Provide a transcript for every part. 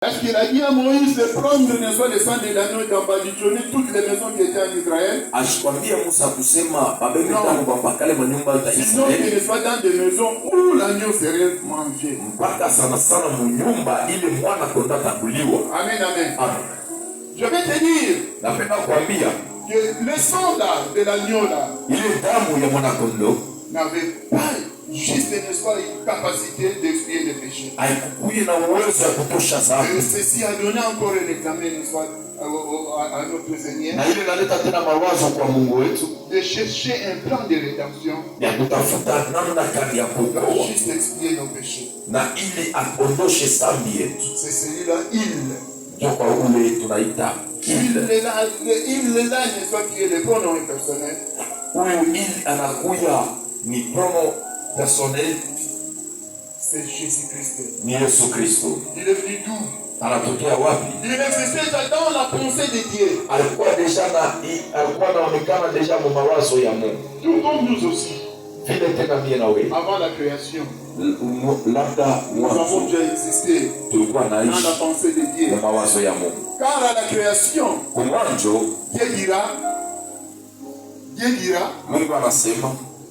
Est-ce qu'il a dit à Moïse de prendre ne soit le sang de l'agneau et d'embadigeonner toutes les maisons qui étaient en Israël? Sinon, qu'il ne soit dans des maisons où l'agneau serait mangé. Amen, amen. Je vais te dire que le sang là, de l'agneau là, n'avait pas juste une capacité d'expier les péchés. Et ceci a donné encore un examen à notre Seigneur de chercher un plan de rédemption pour juste expier nos péchés. C'est celui-là, il est là, n'est-ce pas, qui est le pronom personnel. Personnel, c'est Jésus-Christ. Il est venu d'où? Il existait dans la pensée de Dieu. Tout comme nous aussi. Avant la création, nous avons déjà existé dans la pensée de Dieu. Car à la création, Dieu dira,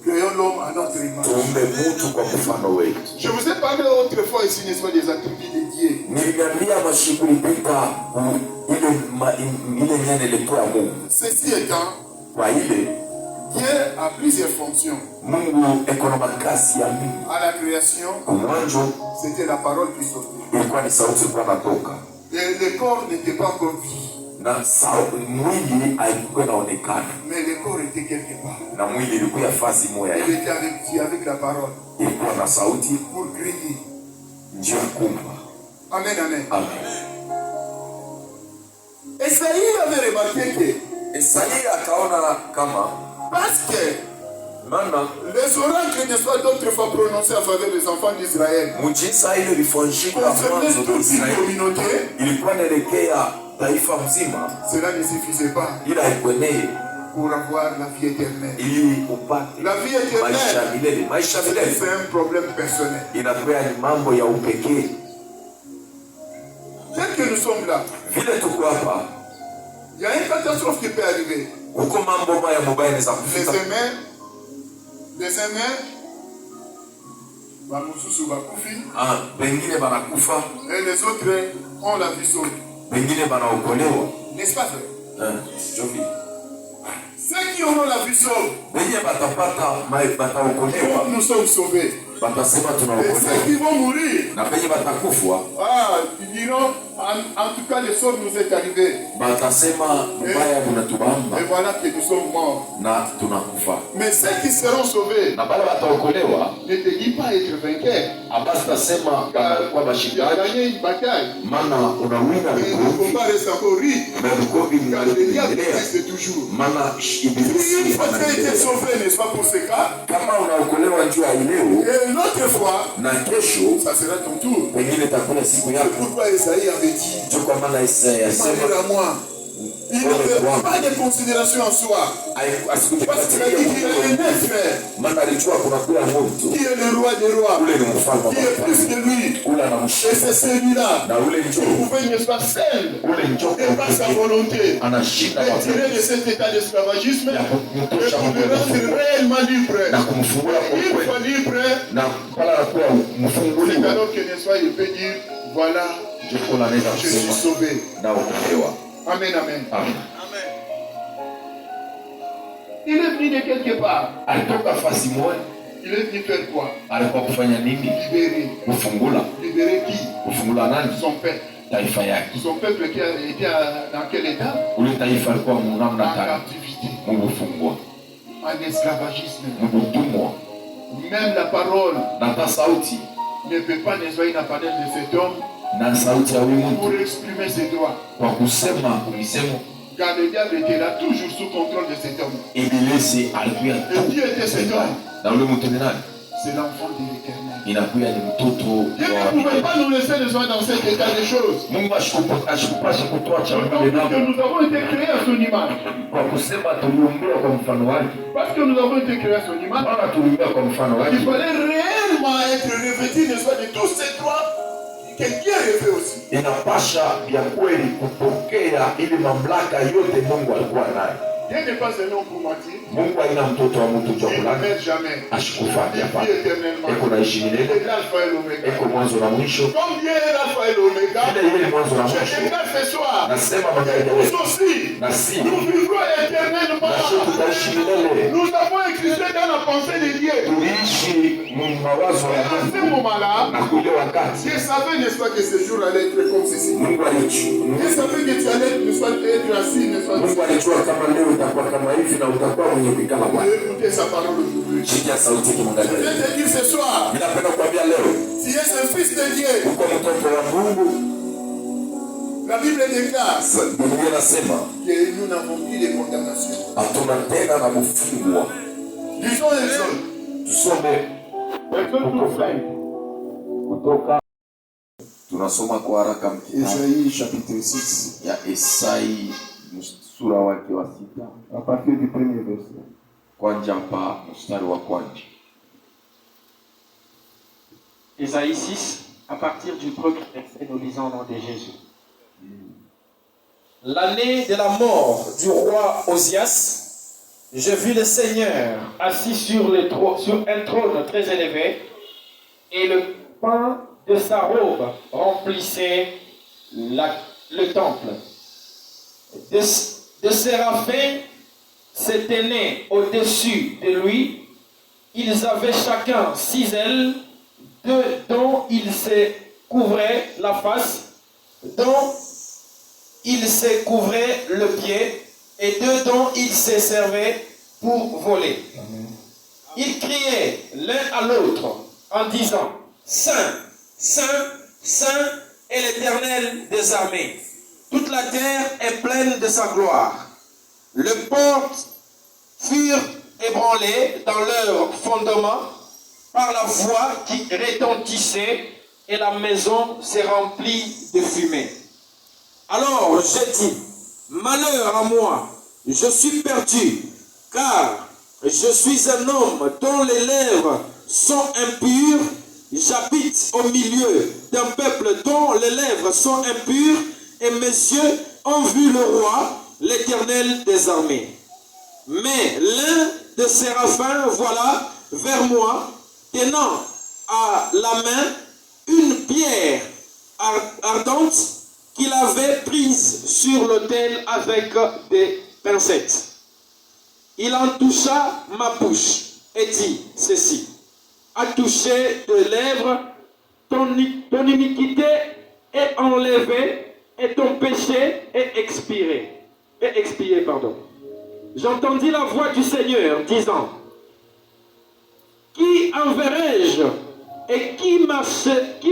créons l'homme à notre image. Je vous ai parlé autrefois ici, n'est-ce pas, des attributs de Dieu. Ceci étant, Dieu a plusieurs fonctions. À la création, c'était la parole qui sortait. Et le corps n'était pas encore vu. Mais le corps était quelque part. Il était avec la parole. Pour crier. Amen, amen. Esaïe avait remarqué que parce que les oracles ne soient d'autres fois prononcés en faveur des enfants d'Israël concernaient toute une communauté, cela ne suffisait pas pour avoir la vie éternelle. La vie éternelle, c'est un problème personnel. Tel que nous sommes là, il y a une catastrophe qui peut arriver. Les aimants, et les autres ont la vie sauve. N'est-ce pas vrai? Ceux qui auront la vie sauve, nous sommes sauvés. Et ceux qui vont mourir, ils diront, en tout cas le sort nous est arrivé. Et voilà que nous sommes morts. Mais ceux qui seront sauvés, ne te dis pas être vainqueur. Tu as gagné une bataille. Mais le combat reste encore riche. Car le diable existe toujours. Si une fois tu as été sauvé, n'est-ce pas, pour ce cas, et une autre fois, ça sera ton tour. C'est pourquoi Esaïe avait dit, malheur à moi. Il ne fait pas de considération en soi. Parce qu'il a dit qu'il y a un frère qui est le roi des rois, qui est plus que lui. Et c'est celui-là qui pouvait, n'est-ce pas, seul et par sa volonté tirer de cet état d'esclavagisme et pour le rendre réellement libre. Une fois libre, c'est alors que, n'est-ce pas, il peut dire, voilà, je suis sauvé. Amen, amen. Amen. Il est venu de quelque part. Il est venu faire quoi? Libérer. Libérer qui? Son peuple. Son peuple qui était dans quel état? En captivité. En esclavagisme. Même la parole ne peut pas nettoyer la parole de cet homme pour exprimer ses droits. Car le diable était là toujours sous contrôle de cet homme. Et qui était cet homme? C'est l'enfant de l'Éternel. Dieu ne pouvait pas nous laisser les gens dans cet état de choses. Parce que nous avons été créés à son image. Parce que nous avons été créés à son image. Il fallait réellement être revêtu de tous ces droits Quelqu'un rêvait aussi. Inapasha vya kweli kupokea ili mamlaka yote Mungu alikuwa nayo. Dieu n'est pas un homme pour mentir. Mungu haina mtoto wa mtu Il ne meurt jamais. Ashikufatia Il vit éternellement. eko naishi milele. Il est l'alpha et l'oméga. Eko mwanzo na mwisho. Comme Dieu est l'alpha et l'oméga, Vile yeye ni mwanzo na je mwisho. déclare ce soir, Nasema magari nous yetu aussi, na si nous vivrons éternellement. na sisi tutaishi milele. Nous avons existé dans la pensée de Dieu. Tuliishi mawazo Et ya à ce Mungu moment-là, na kule wakati Dieu savait, n'est-ce pas, que ce jour allait être comme ceci. Mungu alichua. Dieu savait que tu allais, n'est-ce pas, être assis, n'est-ce pas. Mungu alijua kama leo utakuwa kama hivi na utakuwa mwenye kuikala Vous Bwana. écoutez sa parole aujourd'hui. Sikia sauti Je kimwangalia. vais te dire ce soir, Ninapenda kuambia leo si tu es un fils de Dieu, uko mtoto wa Mungu. la Bible déclare Biblia inasema que nous n'avons plus de condamnation. hatuna tena na kufungwa. Lisons les hommes. Tusome kutoka, tunasoma kwa haraka Ésaïe chapitre 6, ya Esai sura wake wa 6 à partir du premier verset. kwanja pa mstari wa kwanza. Ésaïe 6, à partir du premier verset, nous lisons au nom de Jésus. L'année de la mort du roi Osias, je vis le Seigneur assis sur un trône très élevé, et le pan de sa robe remplissait le temple. Des séraphins se tenaient au-dessus de lui. Ils avaient chacun 6 ailes, deux dont ils se couvraient la face, dont ils se couvraient le pied, et deux dont ils se servaient pour voler. Amen. Ils criaient l'un à l'autre en disant: Saint, Saint, Saint est l'Éternel des armées. Toute la terre est pleine de sa gloire. Les portes furent ébranlées dans leur fondement par la voix qui retentissait, et la maison s'est remplie de fumée. Alors j'ai dit: malheur à moi, je suis perdu, car je suis un homme dont les lèvres sont impures. J'habite au milieu d'un peuple dont les lèvres sont impures, et mes yeux ont vu le roi, l'Éternel des armées. Mais l'un des séraphins, voilà, vers moi, tenant à la main une pierre ardente qu'il avait prise sur l'autel avec des pincettes. Il en toucha ma bouche et dit ceci: a touché de lèvres, ton iniquité est enlevée et ton péché est expié. J'entendis la voix du Seigneur disant: qui enverrai-je et qui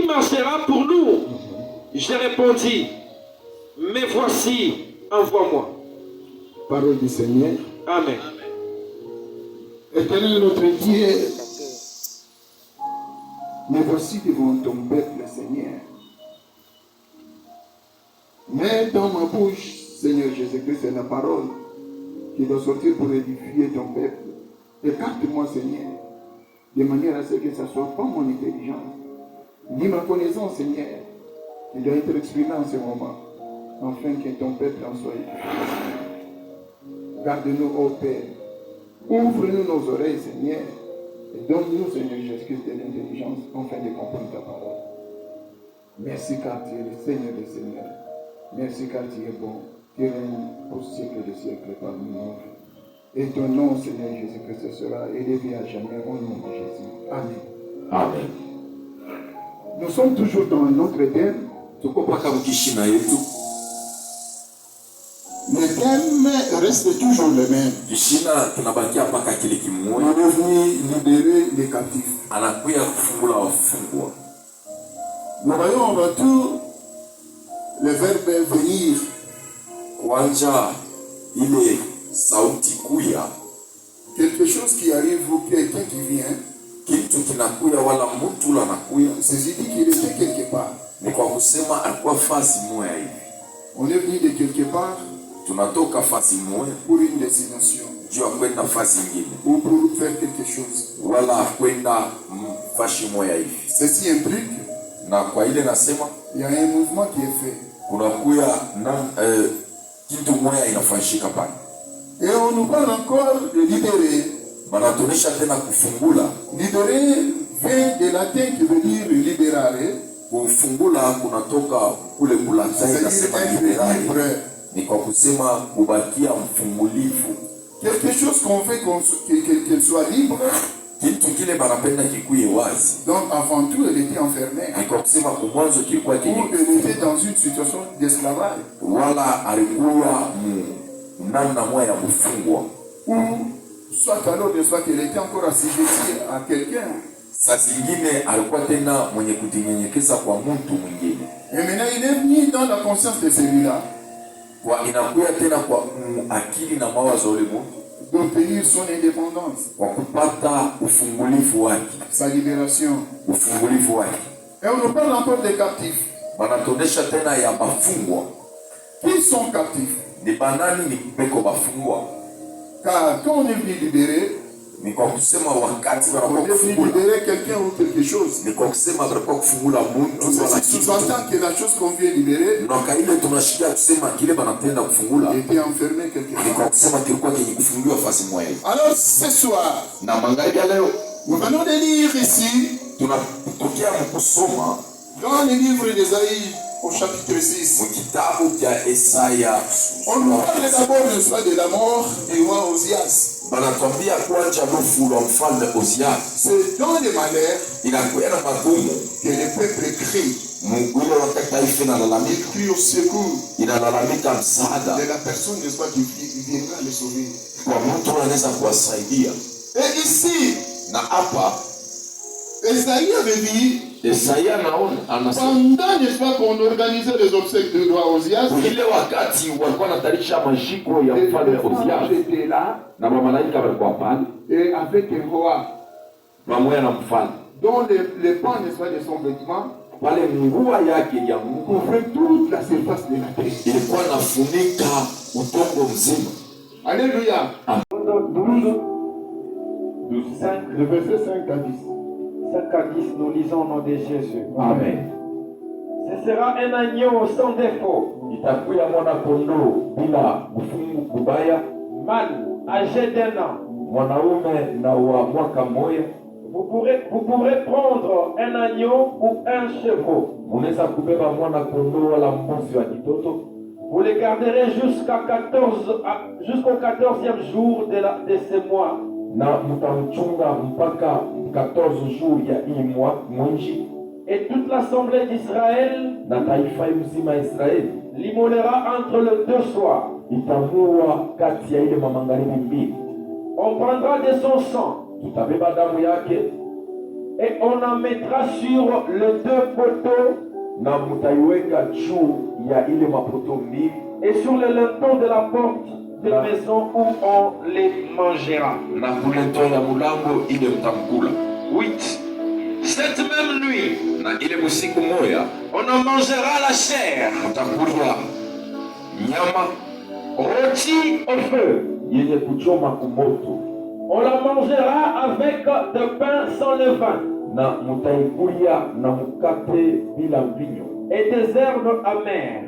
marchera pour nous? Je répondis: mais voici, envoie-moi. Parole du Seigneur. Amen. Éternel notre Dieu, me voici devant ton peuple, Seigneur. Mets dans ma bouche, Seigneur Jésus-Christ, c'est la parole qui doit sortir pour édifier ton peuple. Écarte-moi, Seigneur, de manière à ce que ce ne soit pas mon intelligence, ni ma connaissance, Seigneur, qui doit être exprimée en ce moment, afin que ton peuple en soit édifié. Garde-nous, ô Père. Ouvre-nous nos oreilles, Seigneur, et donne-nous, Seigneur Jésus-Christ, de l'intelligence afin de comprendre ta parole. Merci car tu es le Seigneur des Seigneurs. Merci car tu es bon. Tu règnes au siècle des siècles parmi nous. Et ton nom, Seigneur Jésus-Christ, sera élevé à jamais au nom de Jésus. Amen. Amen. Nous sommes toujours dans notre thème. Le thème reste toujours le même. On est venu libérer les captifs. Nous voyons avant tout le verbe venir. Quelque chose qui arrive ou quelqu'un qui vient. C'est dit qu'il était quelque part. On est venu de quelque part pour une destination ou pour faire quelque chose. Wala kwenda mfashi moya hivi. Ceci implique Il y a un mouvement qui est fait. Et on nous parle encore de libérer. Libérer vient de latin qui veut dire libérare. Quelque chose qu'on fait qu'elle soit libre. Donc avant tout, elle était enfermée. Ou elle était dans une situation d'esclavage. Ou soit alors, soit qu'elle était encore assujettie à quelqu'un. Et maintenant, il est venu dans la conscience de celui-là d'obtenir son indépendance, sa libération. Et on nous parle encore des captifs. Qui sont captifs? Car quand on est venu libérer, on est venu libérer quelqu'un ou quelque chose. Sous-entend que la chose qu'on vient libérer était enfermée quelque chose. Alors ce soir, nous venons de lire ici dans le livre d'Ésaïe au chapitre 6. On nous parle d'abord de la mort du roi Osias. C'est dans les malheurs que le peuple crie. Il crie au secours de la personne n'est-ce pas, qui viendra le sauver. Et ici, Esaïe avait dit, pendant, n'est-ce pas, qu'on organisait les obsèques du roi Osias, les anges étaient là et avec un roi dont les pans, n'est-ce pas, de son vêtement couvrait toute la surface de la terre. Alléluia. 12, 5, le verset 5 à 10. 5 à 10, nous lisons au nom de Jésus. Amen. Ce sera un agneau sans défaut, mâle, âgé d'1 an. Vous pourrez prendre un agneau ou un chevreau. Vous les garderez jusqu'au 14e jour de ce mois. Et toute l'assemblée d'Israël l'immolera entre les 2 soirs. On prendra de son sang et on en mettra sur les 2 poteaux et sur le linteau de la porte de la maison où on les mangera. 8. Cette même nuit, on en mangera la chair rôtie au feu. On la mangera avec de pain sans levain et des herbes amères.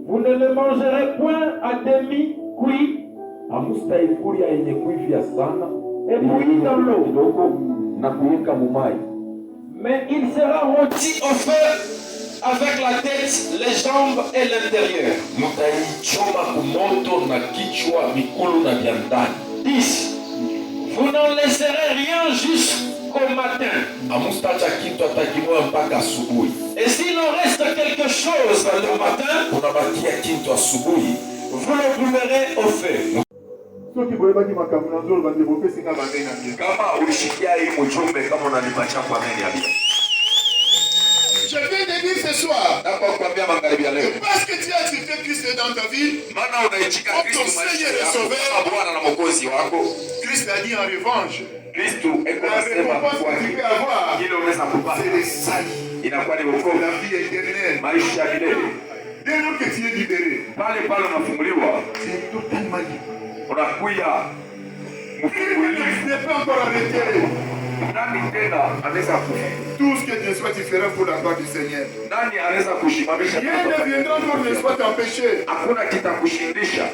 Vous ne le mangerez point à demi cuit et bouilli dans l'eau, mais il sera rôti au feu avec la tête, les jambes et l'intérieur. 10. Vous n'en laisserez rien jusqu'au matin. Et s'il en reste quelque chose le matin, vous le brûlerez au feu. Je viens de dire ce soir, parce que tu as accepté Christ dans ta vie, comme ton Seigneur et Sauveur, Christ a dit en revanche, la récompense que tu peux avoir, c'est le salut, la vie éternelle. Dès lors que tu es libéré, c'est totalement libre. Tu n'es pas encore arrêté. Nani tena anaweza kufa? Tout ce que Dieu soit différent pour la gloire du Seigneur. Nani anaweza kushimamisha? Rien ne viendra pour ne soit t'empêcher. Hakuna kitakushindisha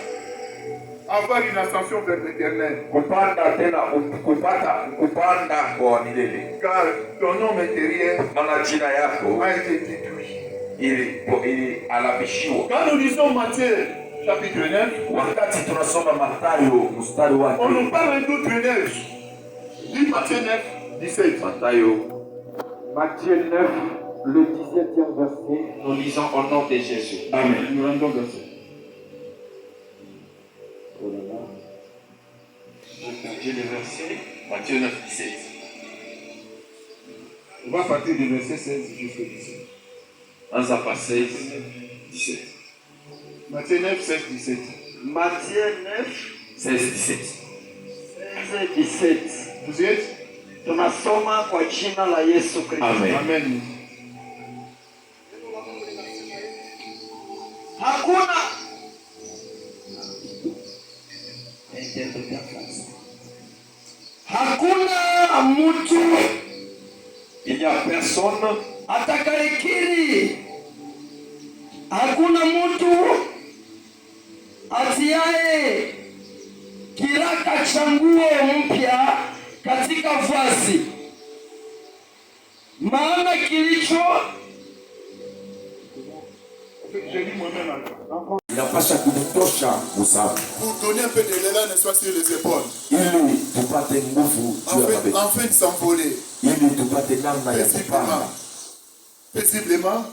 avoir une ascension vers l'éternel. kupanda tena kupanda kwa milele. Car ton nom intérieur Maana jina yako a été détruit. ili alabishiwa. Quand nous lisons Matthieu chapitre 9, Wakati tunasoma Mathayo mstari wake, on nous parle d'autre neige. Lis Matthieu 9, 17. Matthieu 9, le 17e verset, nous lisons au nom de Jésus. Amen. Nous rendons verset. J'ai perdu le verset. Matthieu 9, 17. On va partir du verset 16 jusqu'au 17. Anza pa 16, 17. Matthieu 9, 16, 17. Matthieu 9, 16, 17. 16, 17. Vous y êtes? Tunasoma kwa jina la Yesu Kristo. Amen. Amen. Hakuna mtu Il n'y a personne atakayekiri, hakuna mtu atiaye kiraka cha nguo mpya katika vazi, maana kilicho inapasha kutosha usafi Pour donner un peu de l'élan, n'est-ce pas, sur les épaules. ili tupate nguvu juu ya mabega, Enfin de s'envoler. ili tupate namna ya kupanda Paisiblement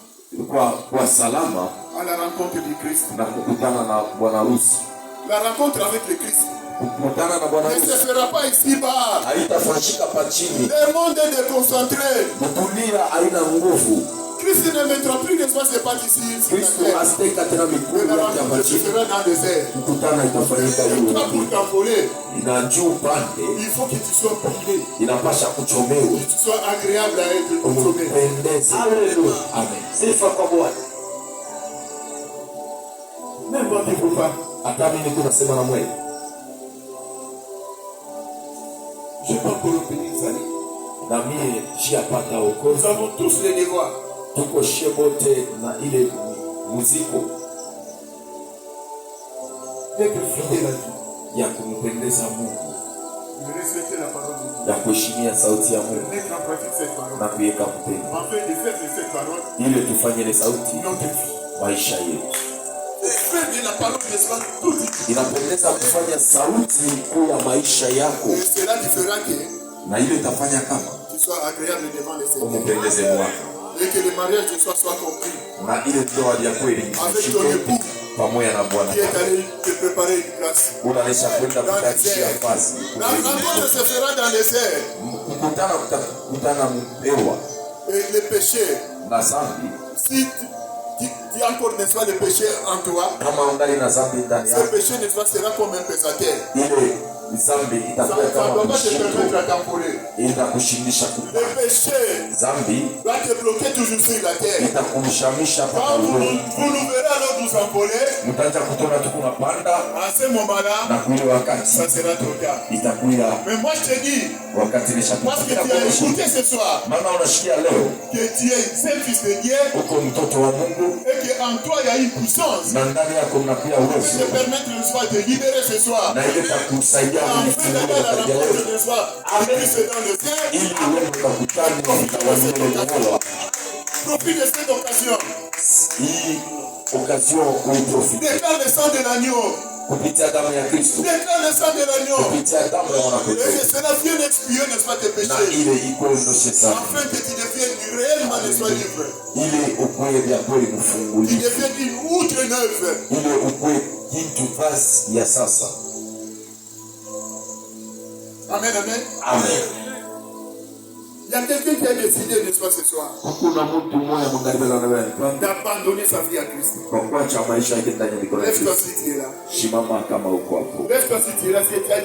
kwa salama à la rencontre du Christ. na kukutana na bwana harusi. La rencontre avec le Christ Kukutana na bwana ne se harusi fera pas ici-bas. haitafanyika pa chini. Le monde est déconcentré. Dunia haina nguvu. Christ ne mettra plus d'espace de pas ici. Kristo asiteka tena Mais mikono la yake hapa rencontre se chini. fera dans le désert. Kukutana itafanyika hiyo. Toi, pour t'envoler, Ina juu upande il faut que tu sois brûlé, inapasha kuchomewa que tu sois agréable à être consommé. umpendeze. Haleluya. Amen. Sifa kwa Bwana. Même moi, tu ne peux pas. Hata mimi niko nasema na mwewe. Je peux encore obéir ça. Na mimi shiapata Nous wokovu. avons tous les devoirs. Tuko shebote na ile muziko D'être fidèle à Dieu. ya kumpendeza Mungu, De respecter la parole de Dieu. ya kuheshimia sauti ya De Mungu mettre en pratique cette na parole. kuweka mpendo, Afin de faire de cette parole ili tufanye ile sauti notre vie. maisha yetu. Faire de la parole, n'est-ce pas, tout dit. Inapendeza kufanya sauti kuu ya maisha yako, Et cela te fera que na ile itafanya kama tu sois agréable devant les Seigneurs. umpendeze Bwana, Et que le mariage de soi soit compris. na ile ndoa ya kweli Avec ton époux pamoja na Bwana qui est allé te préparer une place. unanisha kwenda Dans les kutachia airs. nafasi. La rencontre se fera dans les airs. Kukutana mpewa Et les péchés, na zambi, si tu as encore, n'est-ce pas, les péchés en toi, kama ungali na zambi ndani ce yako, péché, n'est-ce pas, sera comme un pesateur. ile zambi Ça itakuwa ne kama doit pas te mshindo, permettre à t'envoler. itakushindisha Le kupanda. péché Zambi va te bloquer toujours sur la terre. itakumshamisha mpaka Quand vous uone. nous verrez alors vous envoler, Mtaanza kutona tu kunapanda, à ce moment-là, na kuile wakati ça sera trop tard. itakuya Mais moi je te dis, wakati parce que tu as écouté ce soir maana unashikia leo que tu es un fils de Dieu uko mtoto wa Mungu et qu'en toi il y a une puissance na ndani yako mnakuya qui uwezo, te permettre de te libérer ce soir. na ile itakusaidia Enfin kufungua d'aller à la katika leo, rencontre de soi avec Christ dans le ciel. ili uende ukakutane na mtawalimu. Profite de cette occasion. Hii occasion uitofike Déclare le sang de l'agneau. kupitia damu ya Kristo, Déclare le sang de l'agneau. kupitia damu ya Et mwanakondoo, que cela vienne expier, n'est-ce pas, tes na péchés. ile ikuondoshe sana, Afin que tu deviennes réellement, n'est-ce pas, libre. ile ukwe vya kweli Tu mfunguliwe, deviennes une outre neuve. ile ukwe kitu vazi ya sasa. Amen, amen. Amen. Il y a quelqu'un qui a décidé, n'est-ce pas, ce soir, Hakuna mtu mmoja magharibi anaweza d'abandonner sa vie à Christ. kwa kuacha maisha yake ndani ya mikono ya Lève-toi Kristo. si tu es là. Simama kama uko hapo. Lève-toi si tu es là. Si tu as